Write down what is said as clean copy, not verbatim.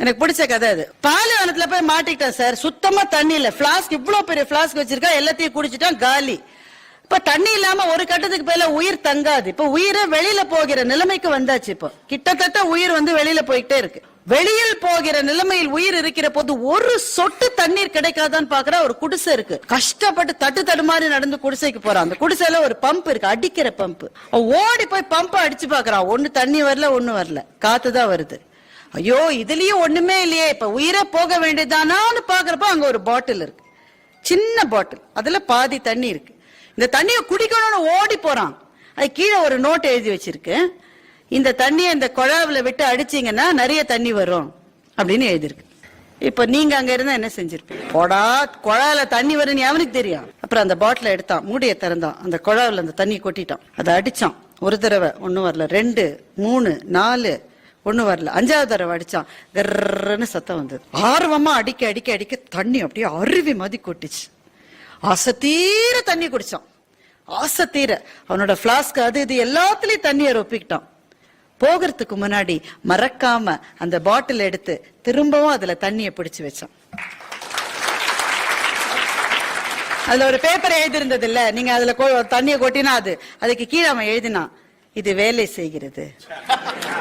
எனக்கு பிடிச்ச கதை அது. பாலைவனத்துல போய் மாட்டிக்கிட்டேன் சார். சுத்தமா தண்ணி இல்ல. பிளாஸ்க் இவ்வளவு பெரிய பிளாஸ்க் வச்சிருக்கா, எல்லாத்தையும் குடிச்சிட்டான், காலி. இப்ப தண்ணி இல்லாம ஒரு கட்டத்துக்கு மேல உயிர் தங்காது. இப்ப உயிரை வெளியில போகிற நிலைமைக்கு வந்தாச்சு. இப்போ கிட்டத்தட்ட உயிர் வெளியில போயிட்டே இருக்கு. வெளியில் போகிற நிலைமையில் உயிர் இருக்கிற போது ஒரு சொட்டு தண்ணீர் கிடைக்காதான்னு பாக்குற ஒரு குடிசை இருக்கு. கஷ்டப்பட்டு தட்டு மாதிரி நடந்து குடிசைக்கு போறான். அந்த குடிசையில ஒரு பம்ப் இருக்கு, அடிக்கிற பம்ப். ஓடி போய் பம்பை அடிச்சு பாக்குறான். ஒண்ணு தண்ணி வரல, ஒண்ணு வரல, காத்துதான் வருது. ஐயோ இதுலயும் ஒண்ணுமே இல்லையே, இப்ப உயிரை போக வேண்டியதானான்னு பாக்குறப்ப அங்க ஒரு பாட்டில் இருக்கு, சின்ன பாட்டில். அதுல பாதி தண்ணி இருக்கு. இந்த தண்ணியை குடிக்கணும்னு ஓடி போறான். அது கீழே ஒரு நோட் எழுதி வச்சிருக்கு, இந்த தண்ணியை இந்த குழாவுல விட்டு அடிச்சீங்கன்னா நிறைய தண்ணி வரும் அப்படின்னு எழுதிருக்கு. இப்ப நீங்க அங்க இருந்தா என்ன செஞ்சிருப்பீங்க? போடா, குழாயில தண்ணி வரும்னு அவனுக்கு தெரியும். அப்புறம் அந்த பாட்டில எடுத்தான், மூடியை திறந்தான், அந்த குழாவுல அந்த தண்ணி கொட்டிட்டான். அதை அடிச்சான். ஒரு தடவை ஒண்ணு வரல, 2, 3, 4 ஒண்ணு வரல. 5வது தடவை அடிச்சான், கர்ன்னு சத்தம் வந்தது. ஆர்வமா அடிக்க அடிக்க அடிக்க தண்ணி அப்படியே அருவி மாதிரி கொட்டிச்சு. ஆசை தீர தண்ணி குடிச்சான். ஆசை தீர அவனோட பிளாஸ்க் அது இது எல்லாத்துலயும் தண்ணியை ரொப்பிக்கிட்டான். போகிறதுக்கு முன்னாடி மறக்காம அந்த பாட்டில் எடுத்து திரும்பவும் அதுல தண்ணியை பிடிச்சு வச்சான். அதுல ஒரு பேப்பர் எழுதிருந்தது இல்ல, நீங்க அதுல தண்ணியை கொட்டினா அதுக்கு கீழே அவன் எழுதினான், இது வேலை செய்கிறது.